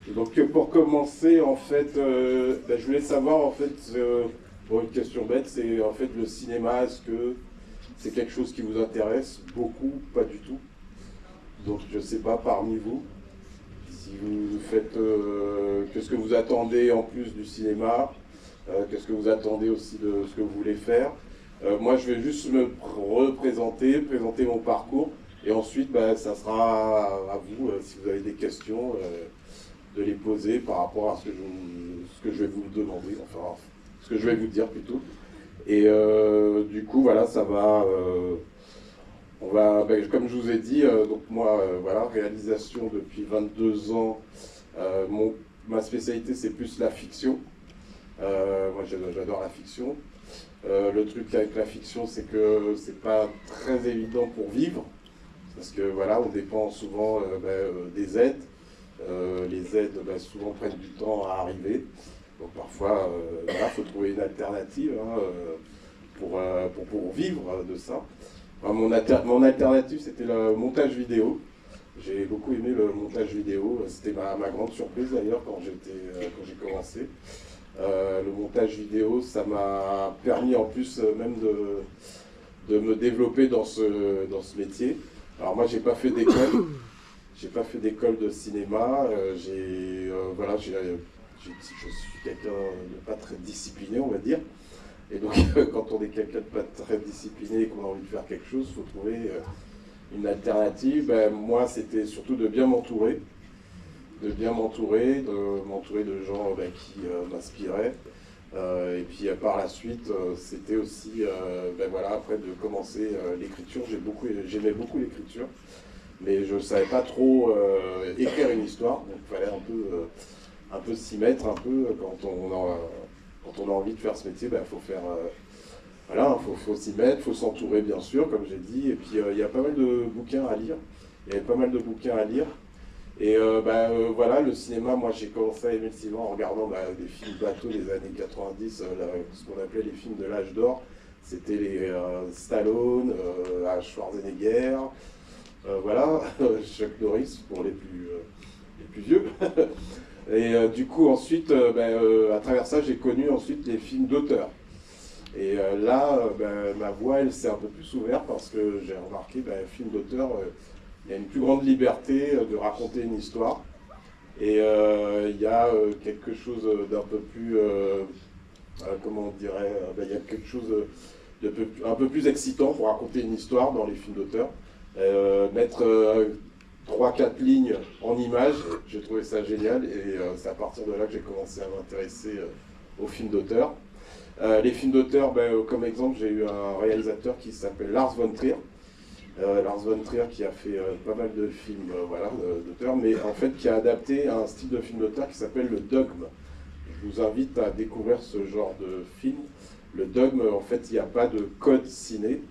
Donc pour commencer, en fait, je voulais savoir, en fait, bon, une question bête, c'est en fait le cinéma, est-ce que c'est quelque chose qui vous intéresse beaucoup, pas du tout? Donc je sais pas, parmi vous, si vous faites, qu'est-ce que vous attendez en plus du cinéma, qu'est-ce que vous attendez aussi de ce que vous voulez faire. Moi je vais juste me représenter, présenter mon parcours, et ensuite ça sera à vous, si vous avez des questions. De les poser par rapport à ce que je vais vous demander, enfin, ce que je vais vous dire plutôt. Et du coup, voilà, ça va. On va, comme je vous ai dit, donc moi, voilà, réalisation depuis 22 ans. Ma spécialité, c'est plus la fiction. Moi, j'adore la fiction. Le truc avec la fiction, c'est que c'est pas très évident pour vivre, parce que voilà, on dépend souvent des aides. Les aides souvent prennent du temps à arriver. Donc parfois, il faut trouver une alternative pour vivre de ça. Enfin, mon alternative, c'était le montage vidéo. J'ai beaucoup aimé le montage vidéo. C'était ma grande surprise d'ailleurs quand j'ai commencé. Le montage vidéo, ça m'a permis en plus même de me développer dans ce métier. Alors moi, j'ai pas fait d'école. J'ai pas fait d'école de cinéma. Voilà, je suis quelqu'un de pas très discipliné, on va dire. Et donc, quand on est quelqu'un de pas très discipliné et qu'on a envie de faire quelque chose, il faut trouver une alternative. Moi, c'était surtout de gens qui m'inspiraient. Et puis par la suite, c'était aussi, voilà, après de commencer l'écriture. J'aimais beaucoup l'écriture, mais je ne savais pas trop écrire une histoire, donc il fallait un peu s'y mettre, un peu quand on a envie de faire ce métier, faut faire, voilà, faut s'y mettre, faut s'entourer bien sûr, comme j'ai dit, et puis il y a pas mal de bouquins à lire, il y avait pas mal de bouquins à lire, et voilà, le cinéma, moi j'ai commencé à aimer le cinéma en regardant des films bateaux des années 90, ce qu'on appelait les films de l'âge d'or, c'était les Stallone, Schwarzenegger, voilà, Chuck Norris pour les plus vieux. Et du coup, ensuite, à travers ça, j'ai connu ensuite les films d'auteur. Et là, ma voix, elle s'est un peu plus ouverte parce que j'ai remarqué, un film d'auteur, il y a une plus grande liberté de raconter une histoire. Et il y a quelque chose d'un peu plus, comment on dirait, il y a quelque chose un peu plus excitant pour raconter une histoire dans les films d'auteur. Mettre 3-4 lignes en images, j'ai trouvé ça génial et c'est à partir de là que j'ai commencé à m'intéresser aux films d'auteur. Les films d'auteur, comme exemple, j'ai eu un réalisateur qui s'appelle Lars von Trier. Lars von Trier qui a fait pas mal de films voilà, d'auteur, mais en fait qui a adapté un style de film d'auteur qui s'appelle le dogme. Je vous invite à découvrir ce genre de film. Le dogme, en fait, il n'y a pas de code ciné.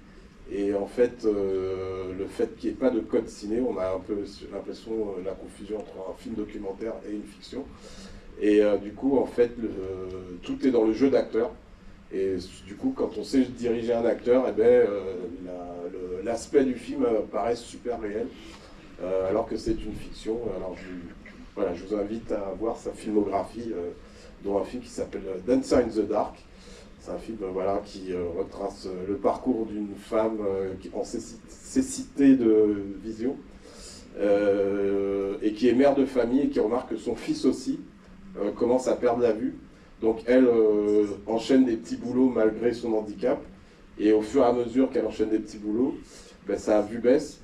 Et en fait, le fait qu'il n'y ait pas de code ciné, on a un peu l'impression, la confusion entre un film documentaire et une fiction. Et du coup, en fait, tout est dans le jeu d'acteur. Et du coup, quand on sait diriger un acteur, l'aspect du film paraît super réel, alors que c'est une fiction. Alors, voilà, je vous invite à voir sa filmographie, dont un film qui s'appelle Dancer in the Dark. C'est un film voilà, qui retrace le parcours d'une femme en cécité de vision et qui est mère de famille et qui remarque que son fils aussi commence à perdre la vue. Donc elle enchaîne des petits boulots malgré son handicap et au fur et à mesure qu'elle enchaîne des petits boulots, sa vue baisse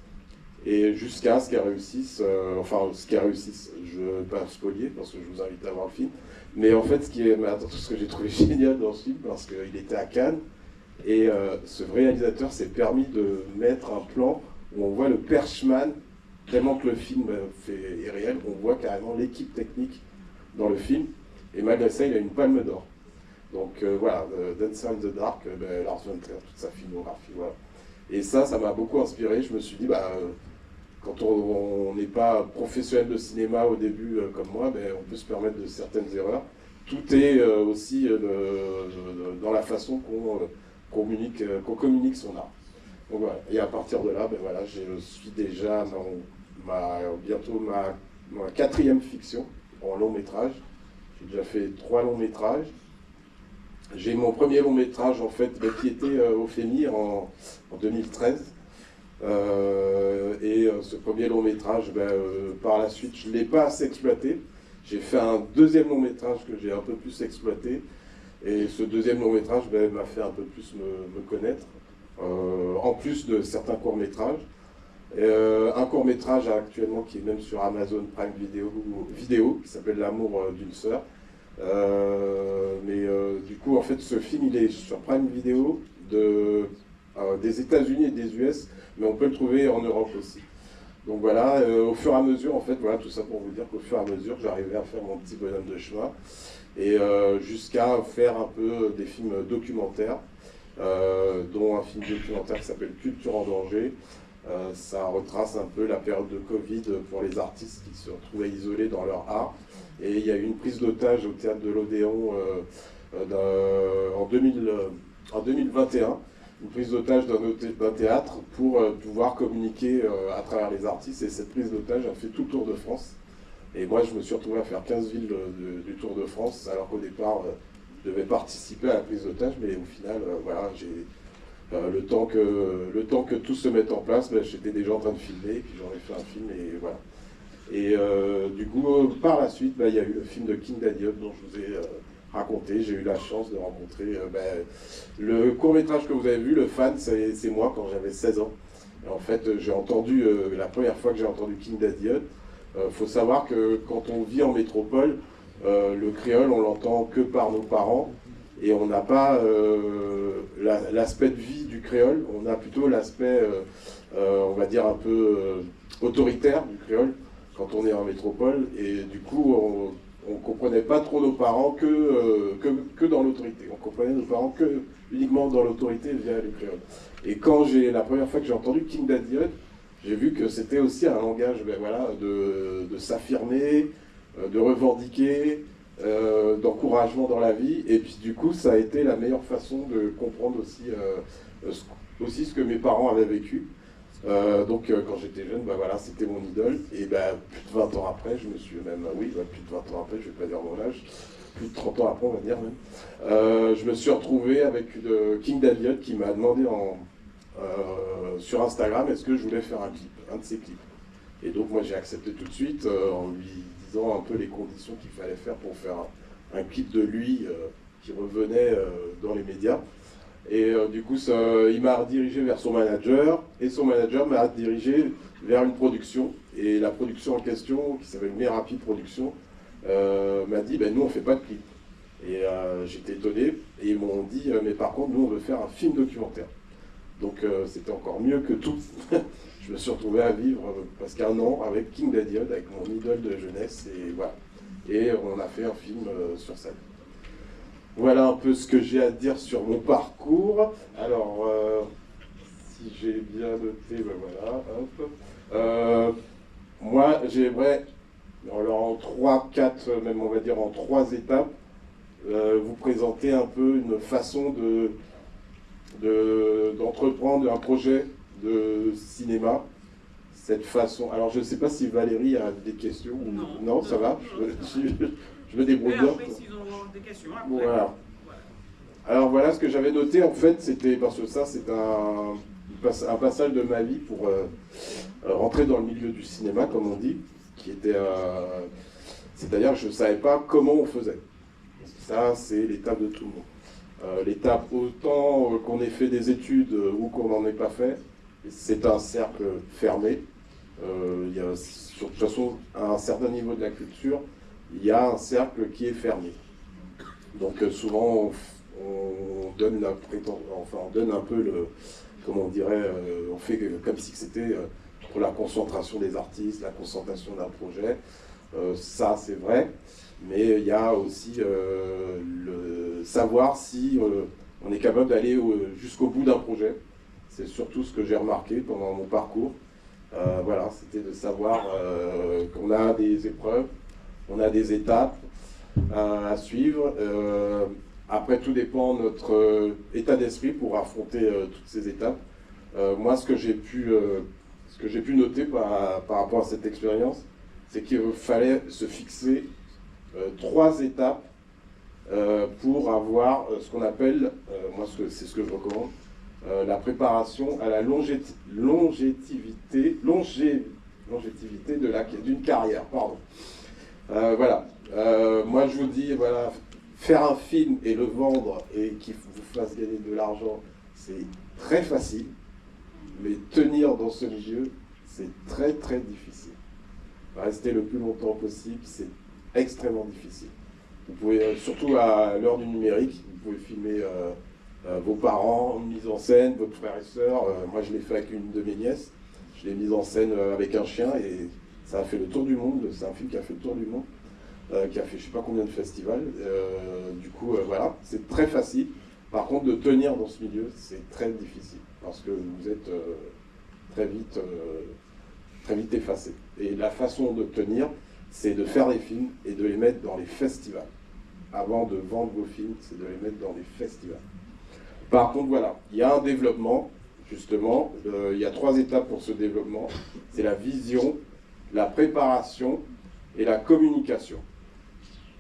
et jusqu'à ce qu'elle réussisse, je ne vais pas spoiler parce que je vous invite à voir le film. Mais en fait, ce que j'ai trouvé génial dans ce film, parce qu'il était à Cannes, et ce réalisateur s'est permis de mettre un plan où on voit le perchman, tellement que le film est réel, on voit carrément l'équipe technique dans le film, et malgré ça, il a une palme d'or. Donc voilà, Dancer in the Dark, Lars von Trier, toute sa filmographie, voilà. Et ça m'a beaucoup inspiré, je me suis dit, quand on n'est pas professionnel de cinéma au début comme moi, on peut se permettre de certaines erreurs. Tout est aussi dans la façon qu'on communique son art. Donc voilà. Et à partir de là, je suis déjà bientôt ma 4e fiction. en long métrage. J'ai déjà fait 3 longs métrages. J'ai mon premier long métrage en fait qui était au FEMIR en 2013. Ce premier long métrage, par la suite, je ne l'ai pas assez exploité. J'ai fait un deuxième long métrage que j'ai un peu plus exploité. Et ce deuxième long métrage m'a fait un peu plus me connaître, en plus de certains courts métrages. Un court métrage actuellement qui est même sur Amazon Prime Video qui s'appelle L'amour d'une sœur. Du coup, en fait, ce film, il est sur Prime Video des États-Unis et des US, mais on peut le trouver en Europe aussi. Donc voilà, au fur et à mesure, en fait, voilà, tout ça pour vous dire qu'au fur et à mesure, j'arrivais à faire mon petit bonhomme de chemin, et jusqu'à faire un peu des films documentaires, dont un film documentaire qui s'appelle Culture en danger. Ça retrace un peu la période de Covid pour les artistes qui se retrouvaient isolés dans leur art. Et il y a eu une prise d'otage au théâtre de l'Odéon en 2021, une prise d'otage d'un théâtre pour pouvoir communiquer à travers les artistes. Et cette prise d'otage a fait tout le Tour de France. Et moi, je me suis retrouvé à faire 15 villes du Tour de France, alors qu'au départ, je devais participer à la prise d'otage, mais au final, voilà, le temps que tout se mette en place, j'étais déjà en train de filmer, et puis j'en ai fait un film, et voilà. Et du coup, par la suite, il y a eu le film de King Daddy dont je vous ai raconté. J'ai eu la chance de rencontrer le court-métrage que vous avez vu, Le Fan, c'est moi quand j'avais 16 ans. Et en fait, j'ai entendu, la première fois que j'ai entendu King Daddy, faut savoir que quand on vit en métropole, le créole, on l'entend que par nos parents. Et on n'a pas l'aspect de vie du créole, on a plutôt l'aspect, on va dire, un peu autoritaire du créole quand on est en métropole. Et du coup, on ne comprenait pas trop nos parents que dans l'autorité. On comprenait nos parents uniquement dans l'autorité via le créole. Et quand la première fois que j'ai entendu King Daddy, j'ai vu que c'était aussi un langage de s'affirmer, de revendiquer, d'encouragement dans la vie, et puis du coup ça a été la meilleure façon de comprendre aussi ce que mes parents avaient vécu. Quand j'étais jeune, c'était mon idole, et plus de 20 ans après, je me suis même, plus de 20 ans après, je vais pas dire mon âge, plus de 30 ans après on va dire même, je me suis retrouvé avec King Daddy qui m'a demandé sur Instagram est-ce que je voulais faire un de ses clips. Et donc moi j'ai accepté tout de suite en lui disant un peu les conditions qu'il fallait faire pour faire un clip de lui qui revenait dans les médias. Et du coup, il m'a redirigé vers son manager, et son manager m'a redirigé vers une production. Et la production en question, qui s'appelle Merapi Production, m'a dit nous on fait pas de clip. Et j'étais étonné, et ils m'ont dit mais par contre nous on veut faire un film documentaire. Donc c'était encore mieux que tout. Je me suis retrouvé à vivre presque un an avec King Daddy, avec mon idole de jeunesse, et voilà. Et on a fait un film sur scène. Voilà un peu ce que j'ai à dire sur mon parcours. Alors, si j'ai bien noté, voilà, hop. Moi, j'aimerais, alors en 3, 4, même on va dire en 3 étapes, vous présenter un peu une façon d'entreprendre un projet de cinéma. Cette façon. Alors je ne sais pas si Valérie a des questions. Non, ça va. Je me débrouille bien. Après, s'ils ont des questions, après. Voilà. Alors voilà ce que j'avais noté en fait, c'était parce que ça c'est un passage de ma vie pour rentrer dans le milieu du cinéma, comme on dit, qui était, c'est-à-dire que je ne savais pas comment on faisait. Ça c'est l'étape de tout le monde. L'étape autant qu'on ait fait des études ou qu'on n'en ait pas fait, c'est un cercle fermé. Il y a, de toute façon, à un certain niveau de la culture, il y a un cercle qui est fermé. Donc souvent, on donne on donne un peu comment on dirait, on fait comme si c'était pour la concentration des artistes, la concentration d'un projet. Ça, c'est vrai, mais il y a aussi le savoir si on est capable d'aller jusqu'au bout d'un projet. C'est surtout ce que j'ai remarqué pendant mon parcours. Voilà, c'était de savoir qu'on a des épreuves, on a des étapes à suivre. Après, tout dépend de notre état d'esprit pour affronter toutes ces étapes. Moi, ce que j'ai pu noter par rapport à cette expérience, c'est qu'il fallait se fixer 3 étapes pour avoir ce qu'on appelle, moi c'est ce que je recommande, la préparation à la longévité d'une carrière. Pardon. Voilà. Moi je vous dis, voilà, faire un film et le vendre et qu'il vous fasse gagner de l'argent, c'est très facile, mais tenir dans ce milieu, c'est très très difficile. Rester le plus longtemps possible, c'est extrêmement difficile. Vous pouvez, surtout à l'heure du numérique, vous pouvez filmer vos parents, une mise en scène, votre frère et sœur. Moi, je l'ai fait avec une de mes nièces. Je l'ai mise en scène avec un chien et ça a fait le tour du monde. C'est un film qui a fait le tour du monde, qui a fait je ne sais pas combien de festivals. Du coup, voilà, c'est très facile. Par contre, de tenir dans ce milieu, c'est très difficile parce que vous êtes très vite effacé. Et la façon de tenir, c'est de faire des films et de les mettre dans les festivals. Avant de vendre vos films, c'est de les mettre dans les festivals. Par contre, voilà, il y a un développement, justement, il y a 3 étapes pour ce développement. C'est la vision, la préparation et la communication.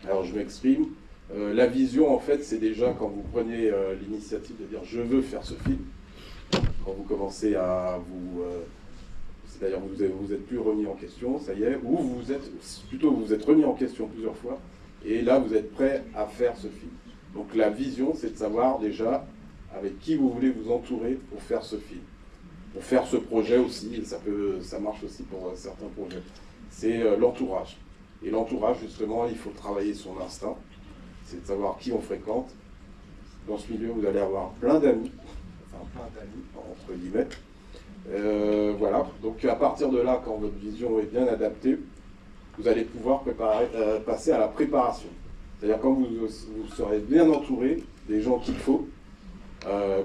Alors, je m'exprime. La vision, en fait, c'est déjà quand vous prenez l'initiative de dire « je veux faire ce film », quand vous commencez à vous... c'est-à-dire vous êtes plus remis en question, ça y est, ou vous êtes remis en question plusieurs fois, et là vous êtes prêt à faire ce film. Donc la vision, c'est de savoir déjà avec qui vous voulez vous entourer pour faire ce film, pour faire ce projet aussi, et ça marche aussi pour certains projets. C'est l'entourage. Et l'entourage, justement, il faut travailler son instinct, c'est de savoir qui on fréquente. Dans ce milieu, vous allez avoir plein d'amis, enfin plein d'amis, entre guillemets. Voilà, donc à partir de là, quand votre vision est bien adaptée, vous allez pouvoir passer à la préparation. C'est-à-dire quand vous serez bien entouré des gens qu'il faut,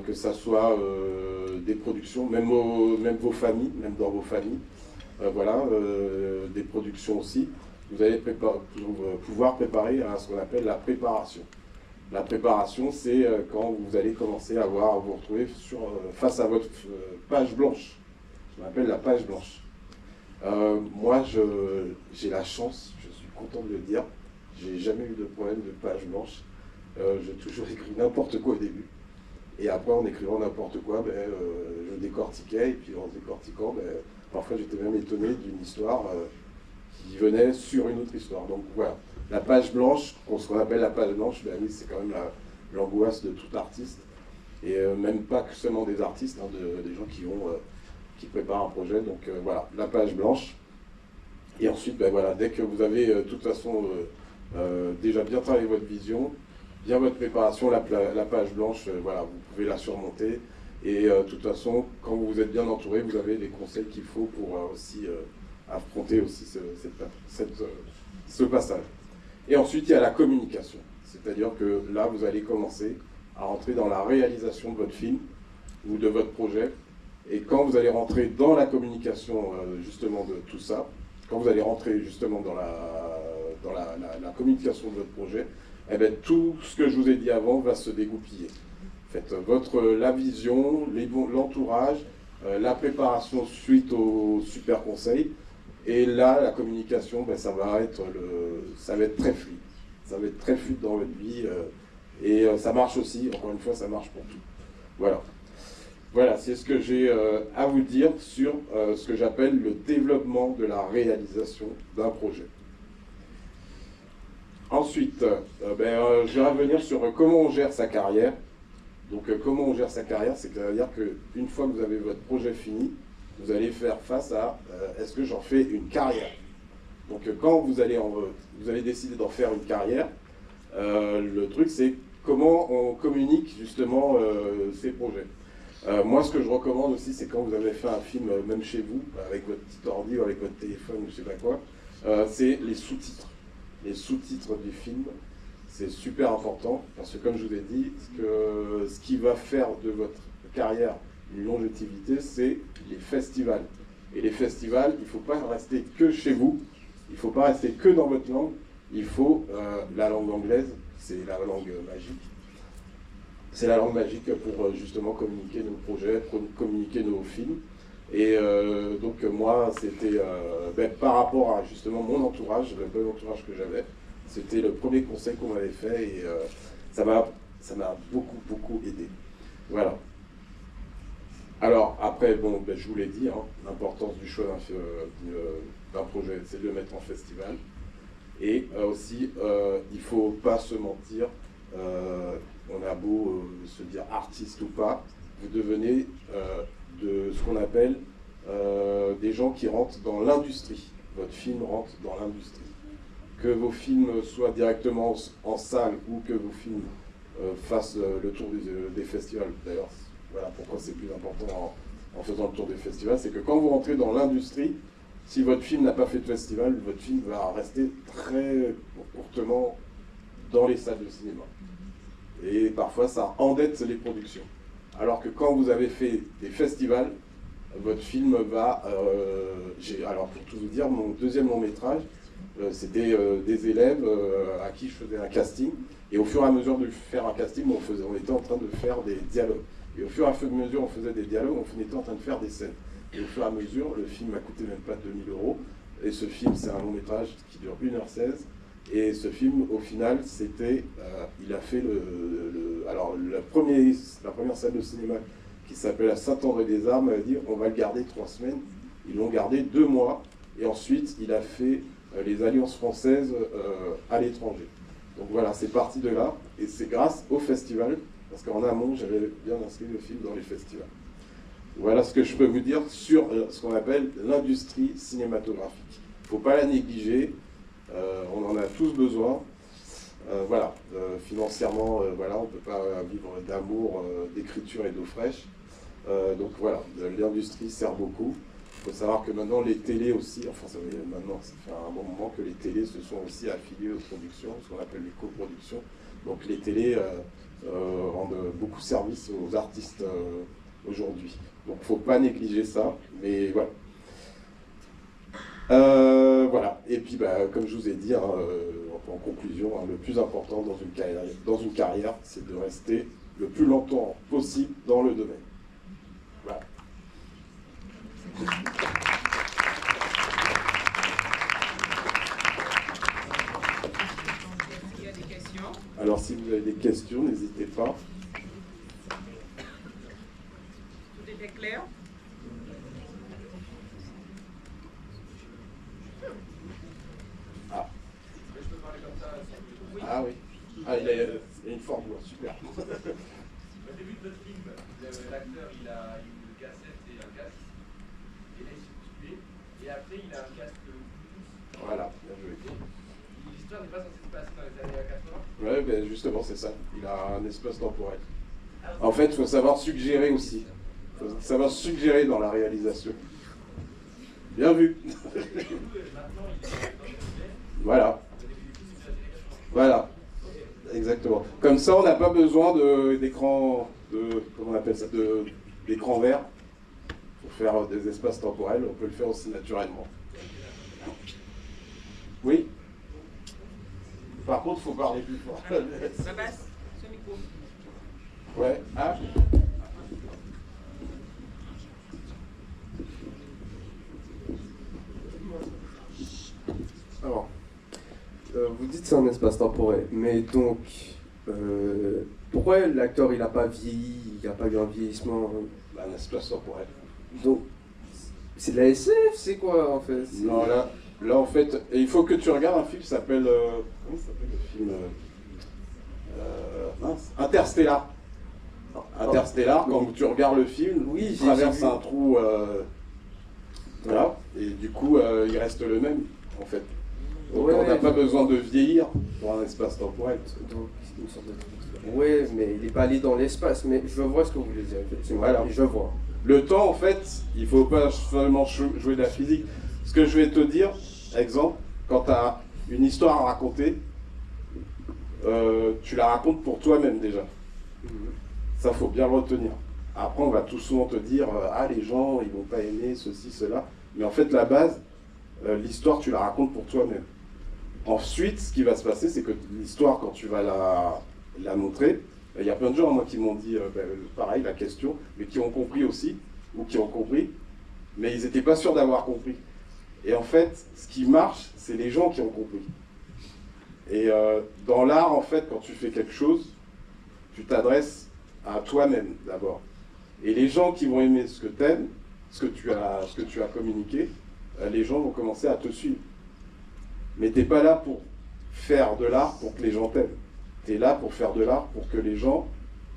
que ça soit des productions, même vos familles, même dans vos familles, voilà, des productions aussi, vous allez pouvoir préparer à ce qu'on appelle la préparation. La préparation, c'est quand vous allez commencer à vous retrouver face à votre page blanche. Je m'appelle la page blanche. Moi, j'ai la chance, je suis content de le dire, j'ai jamais eu de problème de page blanche. J'ai toujours écrit n'importe quoi au début. Et après, en écrivant n'importe quoi, je décortiquais. Et puis en décortiquant, parfois j'étais même étonné d'une histoire qui venait sur une autre histoire. Donc voilà. La page blanche, ce qu'on appelle la page blanche, oui, c'est quand même l'angoisse de tout artiste, et même pas que seulement des artistes, hein, des gens qui préparent un projet. Donc voilà, la page blanche. Et ensuite, voilà, dès que vous avez de toute façon déjà bien travaillé votre vision, bien votre préparation, la page blanche, voilà, vous pouvez la surmonter. Et de toute façon, quand vous êtes bien entouré, vous avez les conseils qu'il faut pour aussi affronter aussi ce passage. Et ensuite, il y a la communication. C'est-à-dire que là, vous allez commencer à rentrer dans la réalisation de votre film ou de votre projet. Et quand vous allez rentrer dans la communication, justement, de tout ça, quand vous allez rentrer justement dans la communication de votre projet, eh bien, tout ce que je vous ai dit avant va se dégoupiller. Faites la vision, l'entourage, la préparation suite aux super conseils. Et là, la communication, ça va être très fluide. Ça va être très fluide dans votre vie. Et ça marche aussi, encore une fois, ça marche pour tout. Voilà. Voilà, c'est ce que j'ai à vous dire sur ce que j'appelle le développement de la réalisation d'un projet. Ensuite, je vais revenir sur comment on gère sa carrière. Donc, comment on gère sa carrière, c'est-à-dire qu'une fois que vous avez votre projet fini, vous allez faire face à est-ce que j'en fais une carrière? Donc quand vous allez décider d'en faire une carrière, le truc c'est comment on communique justement ces projets. Moi ce que je recommande aussi, c'est quand vous avez fait un film, même chez vous, avec votre petit ordi ou avec votre téléphone ou je sais pas quoi, c'est les sous-titres. Les sous-titres du film, c'est super important, parce que comme je vous ai dit, ce qui va faire de votre carrière une longévité, c'est les festivals. Et les festivals, il ne faut pas rester que chez vous, il ne faut pas rester que dans votre langue, il faut la langue anglaise, c'est la langue magique. C'est la langue magique pour justement communiquer nos projets, communiquer nos films. Et donc moi, c'était par rapport à justement mon entourage, le bon entourage que j'avais, C'était le premier conseil qu'on m'avait fait et ça m'a beaucoup, beaucoup aidé. Voilà. Alors, après, bon, ben, je vous l'ai dit, hein, l'importance du choix d'un projet, c'est de le mettre en festival. Et aussi, il ne faut pas se mentir, on a beau se dire artiste ou pas, vous devenez de ce qu'on appelle des gens qui rentrent dans l'industrie. Votre film rentre dans l'industrie. Que vos films soient directement en salle ou que vos films fassent le tour des festivals, d'ailleurs, voilà pourquoi c'est plus important en faisant le tour des festivals, c'est que quand vous rentrez dans l'industrie, si votre film n'a pas fait de festival, votre film va rester très courtement dans les salles de cinéma. Et parfois, ça endette les productions. Alors que quand vous avez fait des festivals, votre film va... alors, pour tout vous dire, mon deuxième long métrage, c'était des élèves à qui je faisais un casting. Et au fur et à mesure de faire un casting, on était en train de faire des dialogues. Et au fur et à mesure, on faisait des dialogues, on était en train de faire des scènes. Et au fur et à mesure, le film m'a coûté même pas 2000 €. Et ce film, c'est un long métrage qui dure 1h16. Et ce film, au final, c'était... il a fait alors, la première salle de cinéma qui s'appelle à Saint-André-des-Armes, elle a dit on va le garder 3 semaines. Ils l'ont gardé 2 mois. Et ensuite, il a fait les alliances françaises à l'étranger. Donc voilà, c'est parti de là. Et c'est grâce au festival, parce qu'en amont, j'avais bien inscrit le film dans les festivals. Voilà ce que je peux vous dire sur ce qu'on appelle l'industrie cinématographique. Il ne faut pas la négliger, on en a tous besoin. Voilà, financièrement, voilà, on ne peut pas vivre d'amour, d'écriture et d'eau fraîche. Donc voilà, l'industrie sert beaucoup. Il faut savoir que maintenant les télés aussi, enfin maintenant ça fait un bon moment que les télés se sont aussi affiliées aux productions, ce qu'on appelle les coproductions. Donc les télés rendent beaucoup service aux artistes aujourd'hui. Donc il ne faut pas négliger ça, mais voilà. Voilà, et puis bah, comme je vous ai dit, hein, en conclusion, hein, le plus important dans une carrière, c'est de rester le plus longtemps possible dans le domaine. Voilà. Il y a des questions. Alors si vous avez des questions, n'hésitez pas. Tout était clair? Ah. Je peux parler comme ça? Oui. Ah oui. Ah, il a une forme, super. Au début de votre film, l'acteur il a une cassette et un casque. Il est substitué. Et après il a un casque Bluetooth. Voilà, bien joué. L'histoire n'est pas censée se passer dans les années 80. Ouais, ben justement, c'est ça. Il a un espace temporel. En fait, il faut savoir suggérer aussi. Il faut savoir suggérer dans la réalisation. Bien vu. Voilà. Voilà. Exactement. Comme ça, on n'a pas besoin d'écran, comment on appelle ça, d'écran vert pour faire des espaces temporels. On peut le faire aussi naturellement. Oui. Par contre, il faut parler plus fort. La basse, ce micro. Ouais. Ah. Alors, vous dites que c'est un espace temporel, mais donc, pourquoi l'acteur il n'a pas vieilli, il n'a pas eu un vieillissement? Un espace temporel. Donc, c'est de la SF, c'est quoi en fait? Non, là en fait, et il faut que tu regardes un film qui s'appelle. Comment ça s'appelle le film mince, Interstellar. Interstellar, quand tu regardes le film, Oui, il j'ai traverse vu. un trou. Voilà, et du coup, il reste le même en fait. Donc Ouais, on n'a ouais, pas besoin de vieillir pour un espace temporel. Donc, une sorte de... Ouais, mais il n'est pas allé dans l'espace, mais je vois ce que vous voulez dire, effectivement. Voilà. Je vois. Le temps, en fait, il ne faut pas seulement jouer de la physique. Ce que je vais te dire, exemple, quand tu as une histoire à raconter, tu la racontes pour toi-même déjà. Ça, faut bien le retenir. Après, on va tout souvent te dire, ah, les gens, ils vont pas aimer ceci, cela. Mais en fait, la base, l'histoire, tu la racontes pour toi-même. Ensuite, ce qui va se passer, c'est que l'histoire, quand tu vas la montrer, il y a plein de gens, moi, qui m'ont dit, pareil, la question, mais qui ont compris aussi, ou qui ont compris, mais ils n'étaient pas sûrs d'avoir compris. Et en fait, ce qui marche, c'est les gens qui ont compris. Et dans l'art, en fait, quand tu fais quelque chose, tu t'adresses à toi-même d'abord. Et les gens qui vont aimer ce que tu aimes, ce que tu as communiqué, les gens vont commencer à te suivre. Mais tu n'es pas là pour faire de l'art pour que les gens t'aiment. Tu es là pour faire de l'art pour que les gens,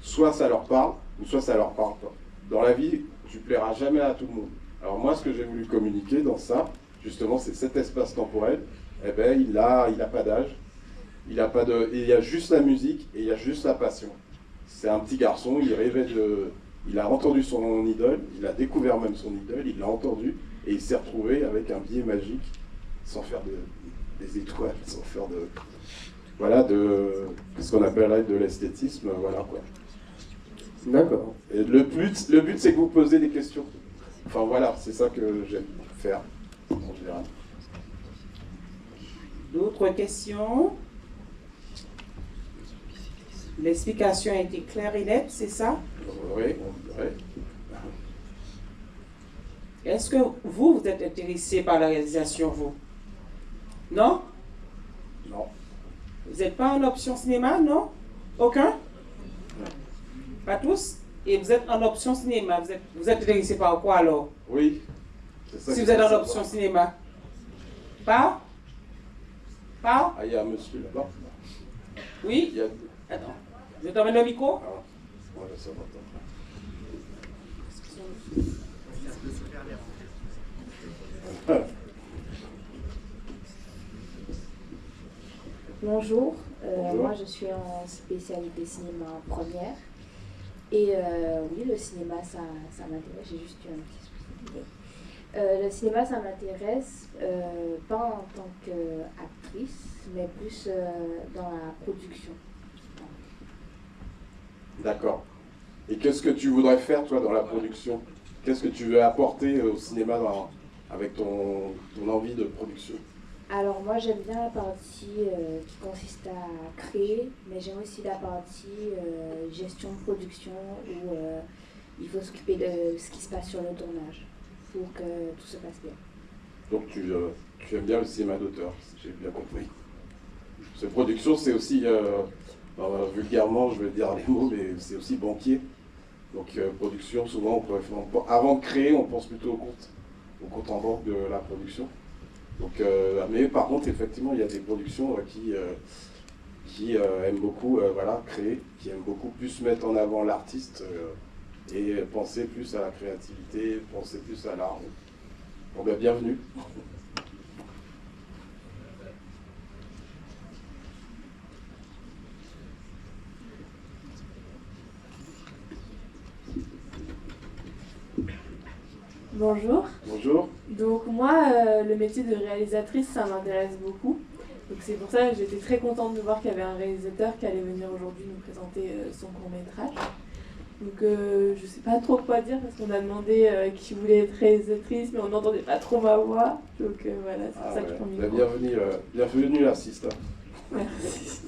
soit ça leur parle, ou soit ça leur parle pas. Dans la vie, tu plairas jamais à tout le monde. Alors moi, ce que j'ai voulu communiquer dans ça, justement, c'est cet espace temporel. Eh ben, il a pas d'âge, il y a juste la musique et il y a juste la passion. C'est un petit garçon, il a entendu son idole, il a découvert même son idole, il l'a entendu et il s'est retrouvé avec un billet magique, sans faire des étoiles, sans faire de ce qu'on appellerait de l'esthétisme, voilà quoi. D'accord. Et le but c'est que vous posez des questions. Enfin voilà, c'est ça que j'aime faire en général. D'autres questions? L'explication a été claire et nette, c'est ça? Oui. Est-ce que vous êtes intéressé par la réalisation, vous? Non? Non. Vous n'êtes pas en option cinéma, non? Aucun? Non. Pas tous? Et vous êtes en option cinéma, vous êtes intéressé par quoi alors? Oui. C'est ça Si que vous êtes je veux en option savoir. cinéma? Pas? Pas? Ah, il y a un monsieur là-bas. Oui? Il y a... Attends. Je t'emmène le micro? Ah, ouais, ça va. Bonjour, Bonjour. moi je suis en spécialité cinéma en première. Et oui, le cinéma ça m'intéresse, j'ai juste eu un petit souci. Le cinéma ça m'intéresse, pas en tant qu'actrice, mais plus dans la production. D'accord. Et qu'est-ce que tu voudrais faire, toi, dans la production? Qu'est-ce que tu veux apporter au cinéma avec ton envie de production? Alors moi j'aime bien la partie qui consiste à créer, mais j'aime aussi la partie gestion de production où il faut s'occuper de ce qui se passe sur le tournage pour que tout se passe bien. Donc tu aimes bien le cinéma d'auteur, si j'ai bien compris. Cette production, c'est aussi, vulgairement, je vais dire les mots, mais c'est aussi banquier. Donc production, souvent, avant de créer, on pense plutôt au compte en banque de la production. Donc, mais par contre, effectivement, il y a des productions qui aiment beaucoup créer, qui aiment beaucoup plus mettre en avant l'artiste et penser plus à la créativité, penser plus à l'art. Bon, ben, bienvenue. Bonjour. Bonjour. Donc moi, le métier de réalisatrice, ça m'intéresse beaucoup. Donc c'est pour ça que j'étais très contente de voir qu'il y avait un réalisateur qui allait venir aujourd'hui nous présenter son court-métrage. Donc je sais pas trop quoi dire parce qu'on a demandé qui voulait être réalisatrice, mais on n'entendait pas trop ma voix. Donc voilà, c'est pour ça que je prends le micro. Bienvenue l'assistant. Merci.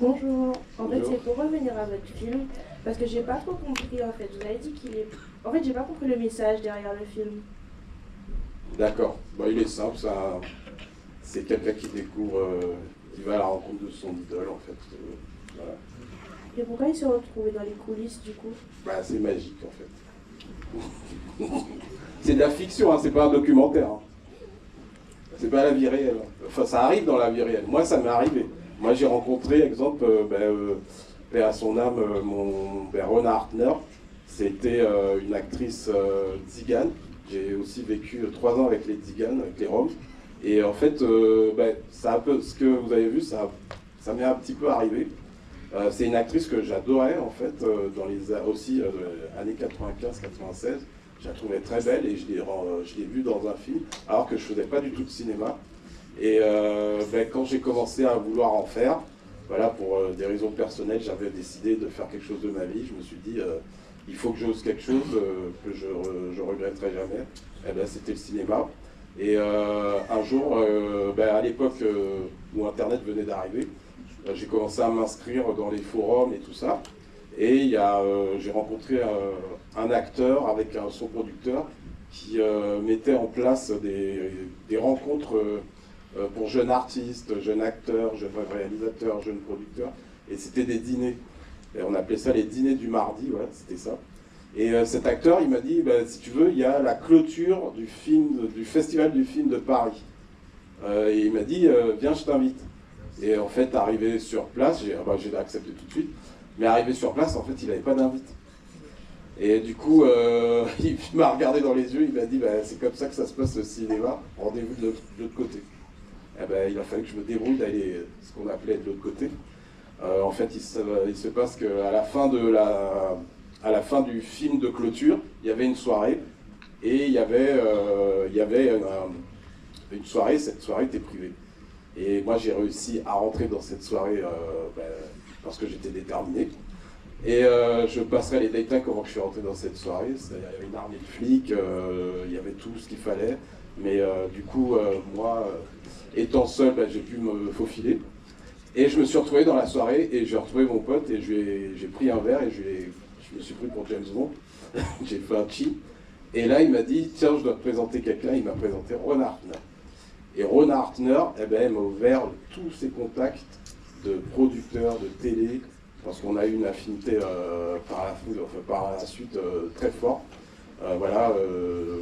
Bonjour, en fait Bonjour. c'est pour revenir à votre film, parce que j'ai pas trop compris en fait, vous avez dit qu'il est... En fait j'ai pas compris le message derrière le film. D'accord. Bon, il est simple, c'est quelqu'un qui découvre, qui va à la rencontre de son idole en fait. Voilà. Et pourquoi il s'est retrouvé dans les coulisses du coup? Bah, c'est magique en fait. C'est de la fiction, hein, c'est pas un documentaire. Hein. C'est pas la vie réelle. Enfin, ça arrive dans la vie réelle. Moi, ça m'est arrivé. Moi, j'ai rencontré, exemple, paix à son âme, mon Rona Hartner. C'était une actrice tzigane. J'ai aussi vécu 3 ans avec les tziganes, avec les Roms. Et en fait, ça un peu, ce que vous avez vu, ça m'est un petit peu arrivé. C'est une actrice que j'adorais, en fait, dans les années 95-96. Je la trouvais très belle et je l'ai vue dans un film, alors que je ne faisais pas du tout de cinéma. Et quand j'ai commencé à vouloir en faire, voilà, pour des raisons personnelles, j'avais décidé de faire quelque chose de ma vie. Je me suis dit, il faut que j'ose quelque chose que je regretterai jamais. Et ben, c'était le cinéma. Et un jour, à l'époque où Internet venait d'arriver, j'ai commencé à m'inscrire dans les forums et tout ça. Et j'ai rencontré un acteur avec son producteur qui mettait en place des rencontres pour jeunes artistes, jeunes acteurs, jeunes réalisateurs, jeunes producteurs. Et c'était des dîners. Et on appelait ça les dîners du mardi, voilà, c'était ça. Et cet acteur, il m'a dit, bah, si tu veux, il y a la clôture du Festival du film de Paris. Et il m'a dit, viens, je t'invite. Et en fait, arrivé sur place, j'ai accepté tout de suite, mais arrivé sur place, en fait, il n'avait pas d'invite. Et du coup, il m'a regardé dans les yeux, il m'a dit, bah, c'est comme ça que ça se passe au cinéma, rendez-vous de l'autre côté. Et ben, il a fallu que je me débrouille d'aller ce qu'on appelait de l'autre côté. En fait, il se passe qu'à la fin du film de clôture, il y avait une soirée, et il y avait une soirée, cette soirée était privée. Et moi, j'ai réussi à rentrer dans cette soirée parce que j'étais déterminé. Et je passerai les détails comment je suis rentré dans cette soirée. Il y avait une armée de flics, il y avait tout ce qu'il fallait. Mais du coup, moi, étant seul, j'ai pu me faufiler. Et je me suis retrouvé dans la soirée et j'ai retrouvé mon pote et j'ai pris un verre et je me suis pris pour James Bond. J'ai fait un chi. Et là, il m'a dit, tiens, je dois te présenter quelqu'un. Il m'a présenté Ron Hartner. Et Ron Hartner, il m'a ouvert tous ses contacts de producteurs, de télé, parce qu'on a eu une affinité par la suite très forte. Voilà,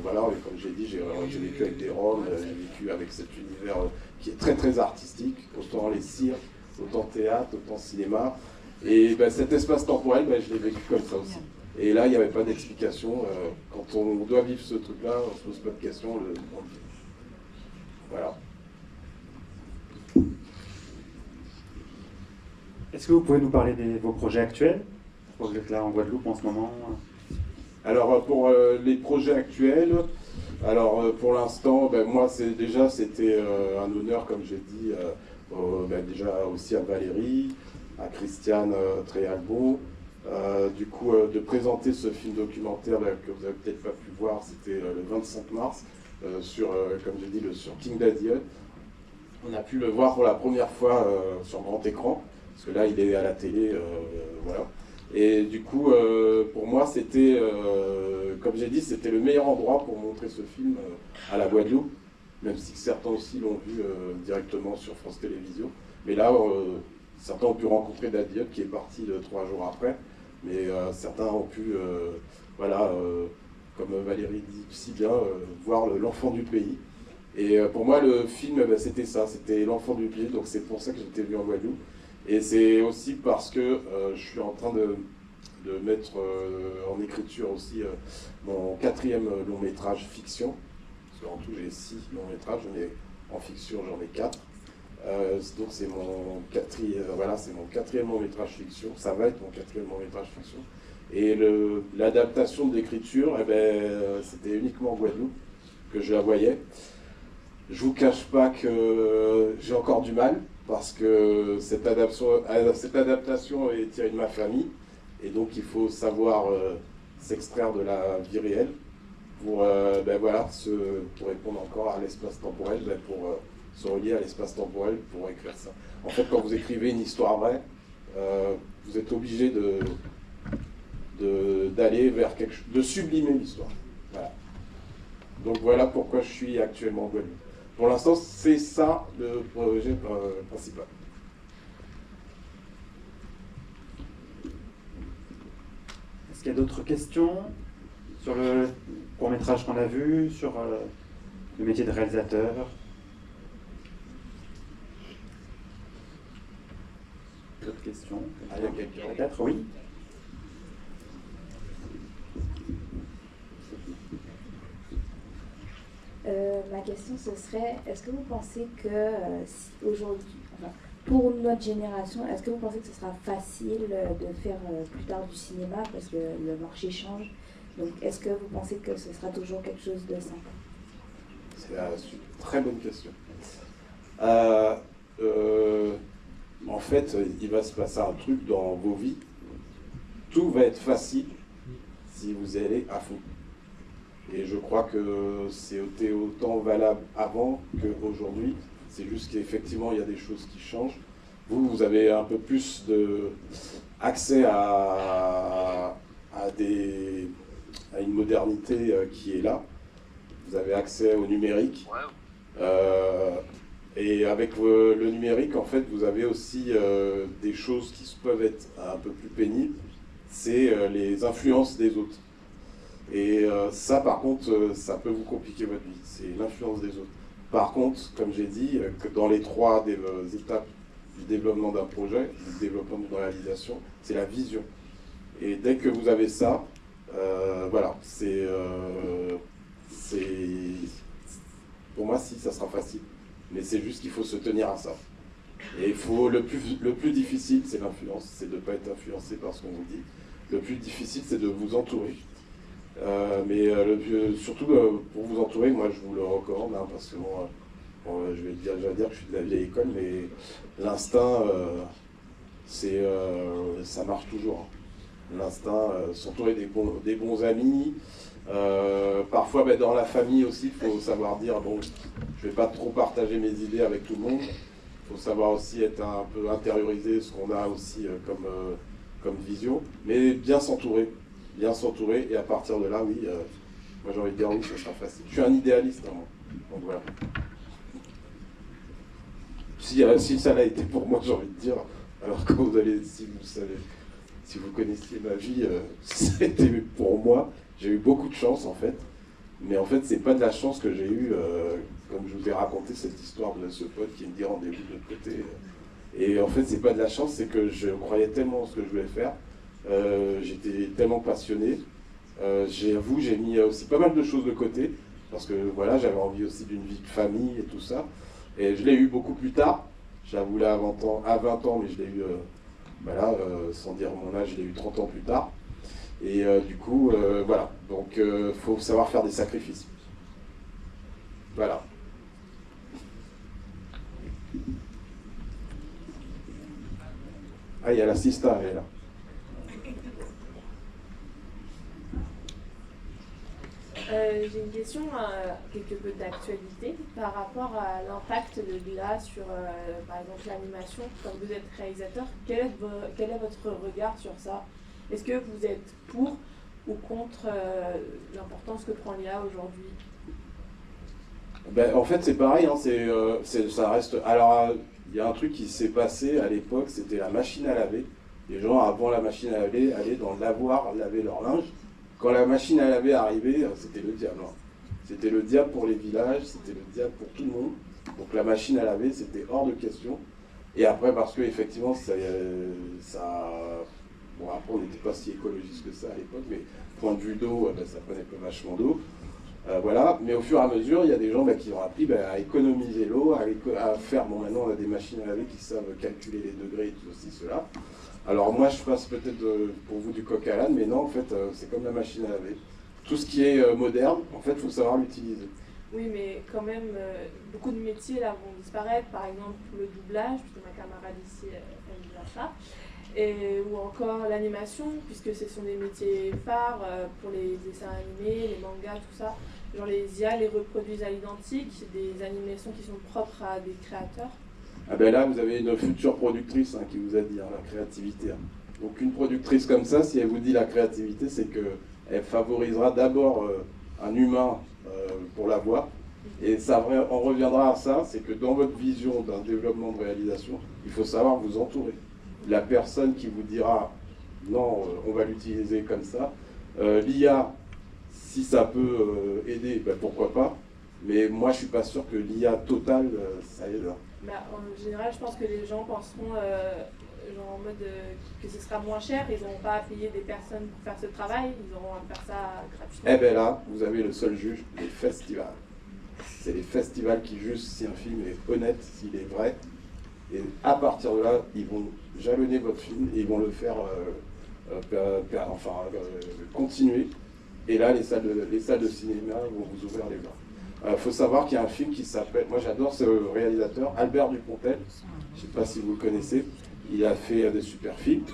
comme j'ai dit, j'ai vécu avec des Roms, j'ai vécu avec cet univers qui est très très artistique, autant les cirques, autant théâtre, autant cinéma. Et cet espace temporel, je l'ai vécu comme ça aussi. Et là, il n'y avait pas d'explication. Quand on doit vivre ce truc-là, on ne se pose pas de questions. Voilà. Est-ce que vous pouvez nous parler de vos projets actuels? Vous êtes là en Guadeloupe en ce moment. Alors pour les projets actuels, pour l'instant, moi c'était un honneur, comme j'ai dit, déjà aussi à Valérie, à Christiane Tréalbon, de présenter ce film documentaire que vous n'avez peut-être pas pu voir, c'était le 25 mars, comme j'ai dit, sur King Daddy. On a pu le voir pour la première fois sur grand écran, parce que là il est à la télé, voilà. Et du coup, pour moi, c'était, comme j'ai dit, c'était le meilleur endroit pour montrer ce film à la Guadeloupe, même si certains aussi l'ont vu directement sur France Télévisions. Mais là, certains ont pu rencontrer Daddy Hub, qui est parti 3 jours après, mais certains ont pu, comme Valérie dit si bien, voir l'enfant du pays. Et pour moi, le film, c'était ça, c'était l'enfant du pays, donc c'est pour ça que j'étais venu en Guadeloupe. Et c'est aussi parce que je suis en train de mettre en écriture aussi mon 4e long métrage fiction. Parce qu'en tout j'ai 6 longs métrages, mais en fiction j'en ai 4. Donc c'est mon 4e long métrage fiction, ça va être mon 4e long métrage fiction. Et l'adaptation de l'écriture, c'était uniquement en Guadeloupe que je la voyais. Je vous cache pas que j'ai encore du mal, parce que cette adaptation est tirée de ma famille, et donc il faut savoir s'extraire de la vie réelle pour répondre encore à l'espace temporel, pour se relier à l'espace temporel pour écrire ça. En fait, quand vous écrivez une histoire vraie, vous êtes obligé d'aller vers quelque chose, de sublimer l'histoire. Voilà. Donc voilà pourquoi je suis actuellement en Guadeloupe. Pour l'instant, c'est ça le projet principal. Est-ce qu'il y a d'autres questions sur le court-métrage qu'on a vu, sur le métier de réalisateur? D'autres questions? Il y a quelqu'un. Peut-être, oui. Ma question ce serait, est-ce que vous pensez que aujourd'hui, pour notre génération, est-ce que vous pensez que ce sera facile de faire plus tard du cinéma parce que le marché change? Donc est-ce que vous pensez que ce sera toujours quelque chose de sympa? C'est une très bonne question. En fait, il va se passer un truc dans vos vies. Tout va être facile si vous y allez à fond. Et je crois que c'était autant valable avant qu'aujourd'hui. C'est juste qu'effectivement, il y a des choses qui changent. Vous avez un peu plus accès à une modernité qui est là. Vous avez accès au numérique. Et avec le numérique, en fait, vous avez aussi des choses qui peuvent être un peu plus pénibles. C'est les influences des autres. Et ça, par contre, ça peut vous compliquer votre vie. C'est l'influence des autres. Par contre, comme j'ai dit, que dans les 3 étapes du développement d'un projet, du développement d'une réalisation, c'est la vision. Et dès que vous avez ça, voilà, pour moi, si, ça sera facile. Mais c'est juste qu'il faut se tenir à ça. Et le plus difficile, c'est l'influence, c'est de ne pas être influencé par ce qu'on vous dit. Le plus difficile, c'est de vous entourer. Surtout pour vous entourer, moi je vous le recommande, hein, parce que je vais dire que je suis de la vieille école, mais l'instinct, ça marche toujours. Hein. L'instinct, s'entourer des bons amis. Parfois, dans la famille aussi, il faut savoir dire, bon, je ne vais pas trop partager mes idées avec tout le monde. Il faut savoir aussi être un peu intérioriser ce qu'on a aussi comme vision, mais bien s'entourer, et à partir de là, oui, moi j'ai envie de dire oui, ça sera facile. Je suis un idéaliste, hein, moi. Donc voilà. Si ça l'a été pour moi, j'ai envie de dire, alors quand si vous connaissiez ma vie, c'était pour moi. J'ai eu beaucoup de chance en fait, mais en fait c'est pas de la chance que j'ai eue, comme je vous ai raconté cette histoire de ce pote qui me dit rendez-vous de l'autre côté. Et en fait c'est pas de la chance, c'est que je croyais tellement en ce que je voulais faire, j'étais tellement passionné. J'avoue, j'ai mis aussi pas mal de choses de côté, parce que voilà, j'avais envie aussi d'une vie de famille et tout ça. Et je l'ai eu beaucoup plus tard, j'avoue là à 20 ans, mais je l'ai eu, sans dire mon âge, je l'ai eu 30 ans plus tard. Et du coup, voilà, donc faut savoir faire des sacrifices. Voilà. Ah, il y a la Sista, elle est là. J'ai une question quelque peu d'actualité par rapport à l'impact de l'IA sur, par exemple, l'animation. Comme vous êtes réalisateur, quel est votre regard sur ça? Est-ce que vous êtes pour ou contre l'importance que prend l'IA aujourd'hui? En fait, c'est pareil, hein, ça reste... Alors, il y a un truc qui s'est passé à l'époque, c'était la machine à laver. Les gens, avant la machine à laver, allaient dans le lavoir laver leur linge. Quand la machine à laver arrivait, c'était le diable. Hein. C'était le diable pour les villages, c'était le diable pour tout le monde. Donc la machine à laver, c'était hors de question. Et après, parce que effectivement, bon, après, on n'était pas si écologiste que ça à l'époque, mais point de vue d'eau, ça prenait pas vachement d'eau. Voilà, mais au fur et à mesure, il y a des gens qui ont appris à économiser l'eau, à faire, bon maintenant on a des machines à laver qui savent calculer les degrés et tout ceci, cela. Alors moi je passe peut-être pour vous du coq à l'âne, mais non en fait c'est comme la machine à laver. Tout ce qui est moderne, en fait il faut savoir l'utiliser. Oui, mais quand même, beaucoup de métiers là vont disparaître, par exemple le doublage, puisque ma camarade ici aime bien ça. Ou encore l'animation, puisque ce sont des métiers phares pour les dessins animés, les mangas, tout ça. Genre les IA les reproduisent à l'identique, des animations qui sont propres à des créateurs. Ah ben là, vous avez une future productrice qui vous a dit la créativité. Donc une productrice comme ça, si elle vous dit la créativité, c'est qu'elle favorisera d'abord un humain pour la voix. Et ça, on reviendra à ça, c'est que dans votre vision d'un développement de réalisation, il faut savoir vous entourer. La personne qui vous dira non, on va l'utiliser comme ça. L'IA, si ça peut aider, pourquoi pas. Mais moi, je suis pas sûr que l'IA totale, ça aide. En général, je pense que les gens penseront genre en mode que ce sera moins cher, ils n'auront pas à payer des personnes pour faire ce travail, ils auront à faire ça gratuitement. Eh bien là, vous avez le seul juge, les festivals. C'est les festivals qui jugent si un film est honnête, s'il est vrai. Et à partir de là, ils vont jalonner votre film et ils vont le faire continuer. Et là, les salles de cinéma vont vous ouvrir les bras. Il faut savoir qu'il y a un film qui s'appelle, moi j'adore ce réalisateur, Albert Dupontel, je ne sais pas si vous le connaissez, il a fait des super films.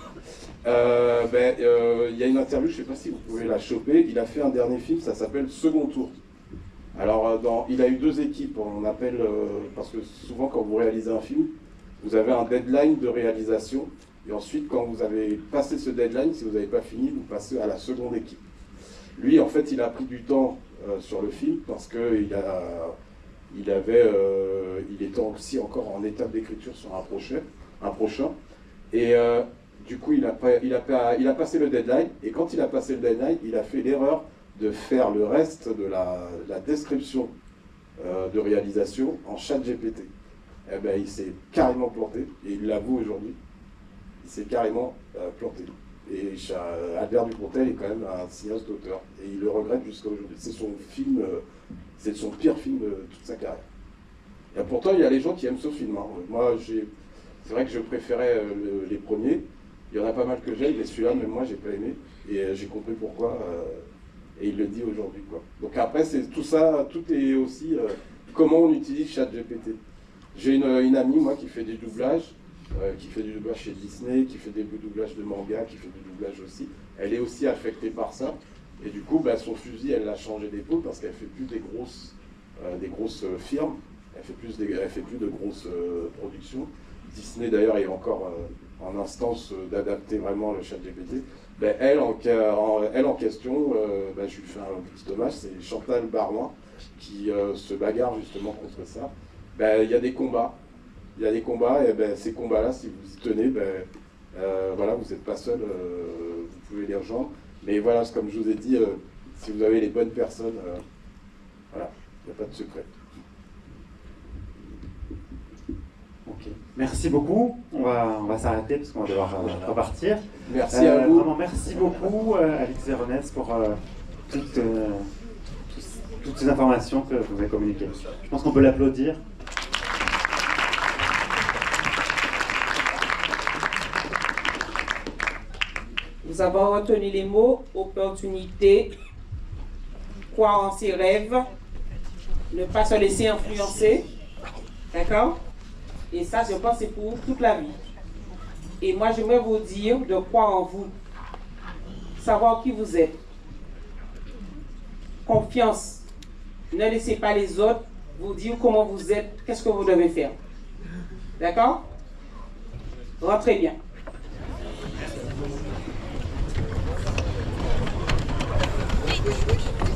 Il y a une interview, je ne sais pas si vous pouvez la choper, il a fait un dernier film, ça s'appelle Second Tour. Alors il a eu 2 équipes, on appelle, parce que souvent quand vous réalisez un film, vous avez un deadline de réalisation, Et ensuite, quand vous avez passé ce deadline, si vous n'avez pas fini, vous passez à la seconde équipe. Lui, en fait, il a pris du temps sur le film parce qu'il était aussi encore en étape d'écriture sur un prochain. Et du coup, il a passé le deadline. Et quand il a passé le deadline, il a fait l'erreur de faire le reste de la description de réalisation en ChatGPT. Eh ben, il s'est carrément planté, et il l'avoue aujourd'hui. Il s'est carrément planté. Et Albert Dupontel est quand même un cinéaste d'auteur, et il le regrette jusqu'à aujourd'hui. C'est son film, c'est son pire film de toute sa carrière. Et pourtant, il y a les gens qui aiment ce film. Hein. Moi, c'est vrai que je préférais les premiers. Il y en a pas mal que j'aime, mais celui-là, même moi, j'ai pas aimé. Et j'ai compris pourquoi. Et il le dit aujourd'hui, quoi. Donc après, c'est tout ça, tout est aussi comment on utilise ChatGPT. J'ai une amie, moi, qui fait du doublage chez Disney, qui fait des doublages de manga, qui fait du doublage aussi. Elle est aussi affectée par ça. Et du coup, son fusil, elle l'a changé d'épaule parce qu'elle fait plus des grosses firmes. Elle fait plus de grosses productions. Disney, d'ailleurs, est encore en instance d'adapter vraiment le ChatGPT. Elle en question, je lui fais un petit hommage, c'est Chantal Barouin qui se bagarre justement contre ça. Il y a des combats. Et ces combats-là, si vous y tenez, voilà, vous n'êtes pas seul, vous pouvez les rejoindre. Mais voilà, comme je vous ai dit, si vous avez les bonnes personnes, voilà, il n'y a pas de secret. Ok. Merci beaucoup. On va s'arrêter parce qu'on va devoir repartir. Merci à vous. Vraiment, merci beaucoup, Alix Véronèse, pour toutes ces informations que vous avez communiquées. Je pense qu'on peut l'applaudir. Nous avons retenu les mots opportunité, croire en ses rêves, ne pas se laisser influencer. D'accord? Et ça, je pense, c'est pour toute la vie. Et moi, j'aimerais vous dire de croire en vous, savoir qui vous êtes. Confiance. Ne laissez pas les autres vous dire comment vous êtes, qu'est-ce que vous devez faire. D'accord? Rentrez bien. Oui.